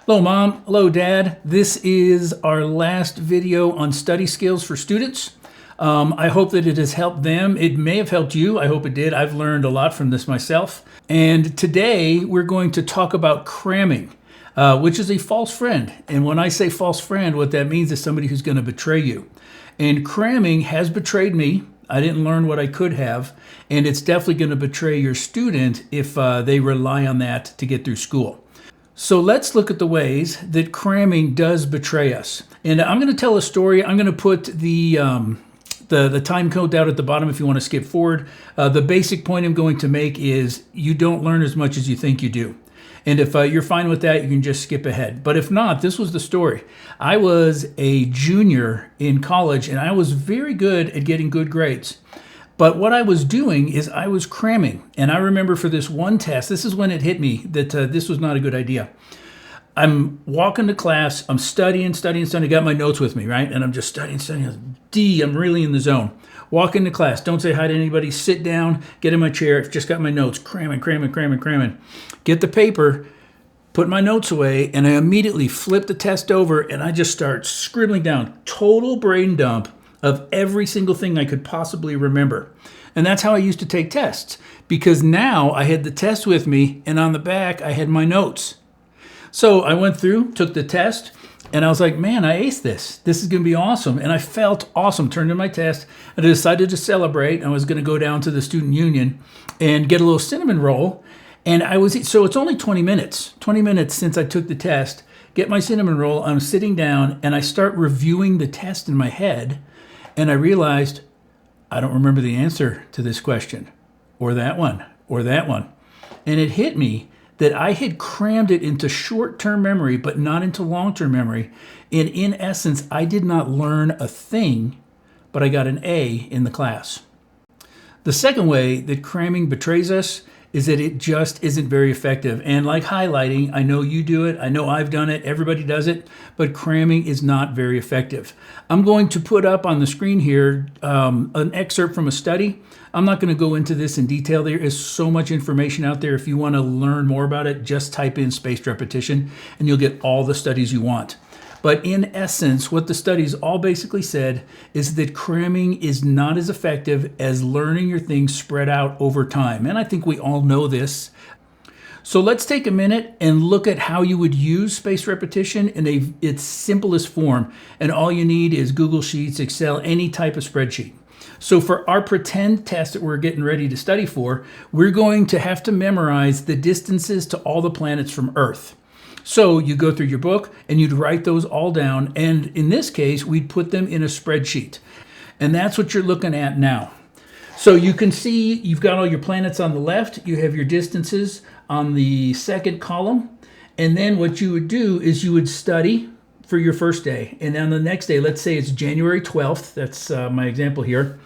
Hello, Mom. Hello, Dad. This is our last video on study skills for students. I hope that it has helped them. It may have helped you. I hope it did. I've learned a lot from this myself. And today we're going to talk about cramming, which is a false friend. And when I say false friend, what that means is somebody who's going to betray you. And cramming has betrayed me. I didn't learn what I could have. And it's definitely going to betray your student if they rely on that to get through school. So let's look at the ways that cramming does betray us. And I'm going to tell a story. I'm going to put the time code down at the bottom if you want to skip forward. The basic point I'm going to make is you don't learn as much as you think you do. And if you're fine with that, you can just skip ahead. But if not, this was the story. I was a junior in college and I was very good at getting good grades. But what I was doing is I was cramming. And I remember for this one test, this is when it hit me that this was not a good idea. I'm walking to class, I'm studying, got my notes with me, right? And I'm just studying. I'm really in the zone. Walk into class, don't say hi to anybody, sit down, get in my chair, just got my notes, cramming. Get the paper, put my notes away, and I immediately flip the test over and I just start scribbling down, total brain dump of every single thing I could possibly remember. And that's how I used to take tests, because now I had the test with me and on the back I had my notes. So I went through, took the test, and I was like, man, I aced this. This is going to be awesome. And I felt awesome. Turned in my test, and I decided to celebrate. I was going to go down to the student union and get a little cinnamon roll. And so it's only 20 minutes since I took the test, get my cinnamon roll. I'm sitting down and I start reviewing the test in my head. And I realized I don't remember the answer to this question or that one. And it hit me that I had crammed it into short-term memory, but not into long-term memory. And in essence, I did not learn a thing, but I got an A in the class. The second way that cramming betrays us is that it just isn't very effective. And like highlighting, I know you do it, I know I've done it, everybody does it, but cramming is not very effective. I'm going to put up on the screen here an excerpt from a study. I'm not going to go into this in detail. There is so much information out there. If you want to learn more about it, just type in spaced repetition and you'll get all the studies you want. But in essence, what the studies all basically said is that cramming is not as effective as learning your things spread out over time. And I think we all know this. So let's take a minute and look at how you would use spaced repetition in its simplest form. And all you need is Google Sheets, Excel, any type of spreadsheet. So for our pretend test that we're getting ready to study for, we're going to have to memorize the distances to all the planets from Earth. So you go through your book and you'd write those all down. And in this case, we'd put them in a spreadsheet. And that's what you're looking at now. So you can see you've got all your planets on the left. You have your distances on the second column. And then what you would do is you would study for your first day. And then the next day, let's say it's January 12th. That's my example here.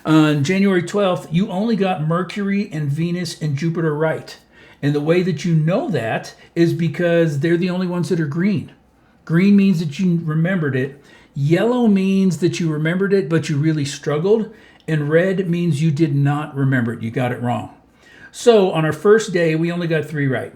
On January 12th, you only got Mercury and Venus and Jupiter right. And the way that you know that is because they're the only ones that are green. Green means that you remembered it. Yellow means that you remembered it, but you really struggled. And red means you did not remember it. You got it wrong. So on our first day, we only got 3 right.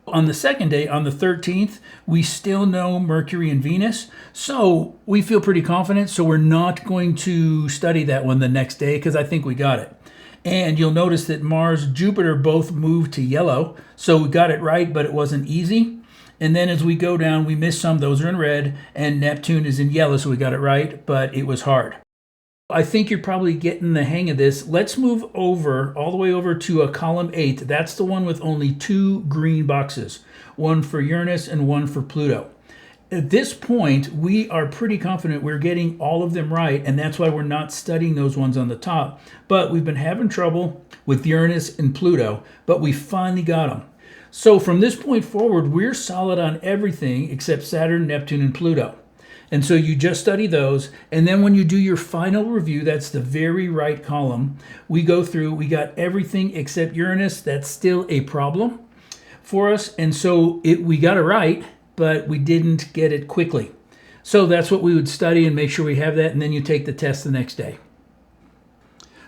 On the second day, on the 13th, we still know Mercury and Venus. So we feel pretty confident. So we're not going to study that one the next day because I think we got it. And you'll notice that Mars, Jupiter both moved to yellow. So we got it right, but it wasn't easy. And then as we go down, we missed some. Those are in red. And Neptune is in yellow, so we got it right, but it was hard. I think you're probably getting the hang of this. Let's move all the way over to column 8. That's the one with only 2 green boxes. One for Uranus and one for Pluto. At this point, we are pretty confident we're getting all of them right, and that's why we're not studying those ones on the top. But we've been having trouble with Uranus and Pluto, but we finally got them. So from this point forward, we're solid on everything except Saturn, Neptune, and Pluto. And so you just study those, and then when you do your final review, that's the very right column, we go through, we got everything except Uranus. That's still a problem for us, and so we got it right, but we didn't get it quickly. So that's what we would study and make sure we have that, and then you take the test the next day.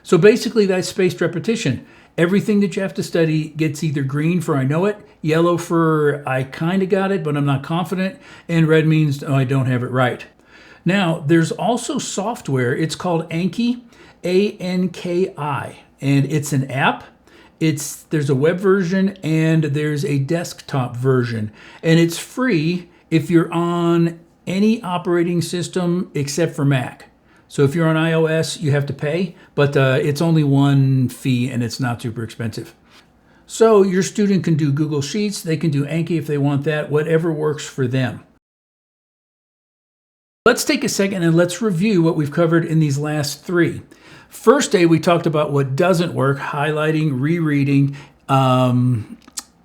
So basically that's spaced repetition. Everything that you have to study gets either green for I know it, yellow for I kind of got it, but I'm not confident, and red means I don't have it right. Now, there's also software. It's called Anki, A-N-K-I, and it's an app. There's a web version and there's a desktop version, and it's free if you're on any operating system except for Mac. So if you're on iOS, you have to pay, but it's only one fee and it's not super expensive. So your student can do Google Sheets, they can do Anki if they want that, whatever works for them. Let's take a second and let's review what we've covered in these last three. First day, we talked about what doesn't work, highlighting, rereading,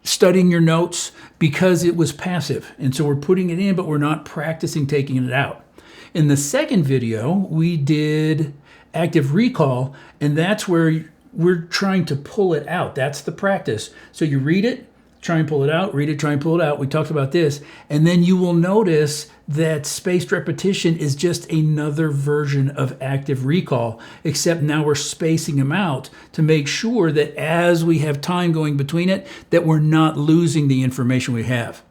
studying your notes, because it was passive. And so we're putting it in, but we're not practicing taking it out. In the second video, we did active recall, and that's where we're trying to pull it out. That's the practice. So you read it, try and pull it out, read it, try and pull it out. We talked about this. And then you will notice that spaced repetition is just another version of active recall, except now we're spacing them out to make sure that as we have time going between it, that we're not losing the information we have.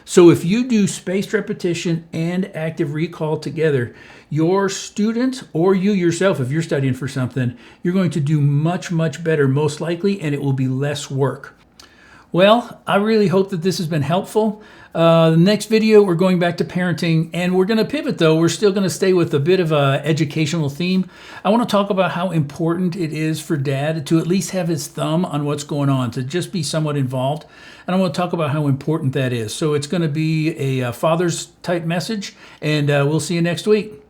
So if you do spaced repetition and active recall together, your student or you yourself, if you're studying for something, you're going to do much, much better, most likely, and it will be less work. Well, I really hope that this has been helpful. The next video, we're going back to parenting, and we're going to pivot, though. We're still going to stay with a bit of an educational theme. I want to talk about how important it is for dad to at least have his thumb on what's going on, to just be somewhat involved. And I want to talk about how important that is. So it's going to be a father's type message, and we'll see you next week.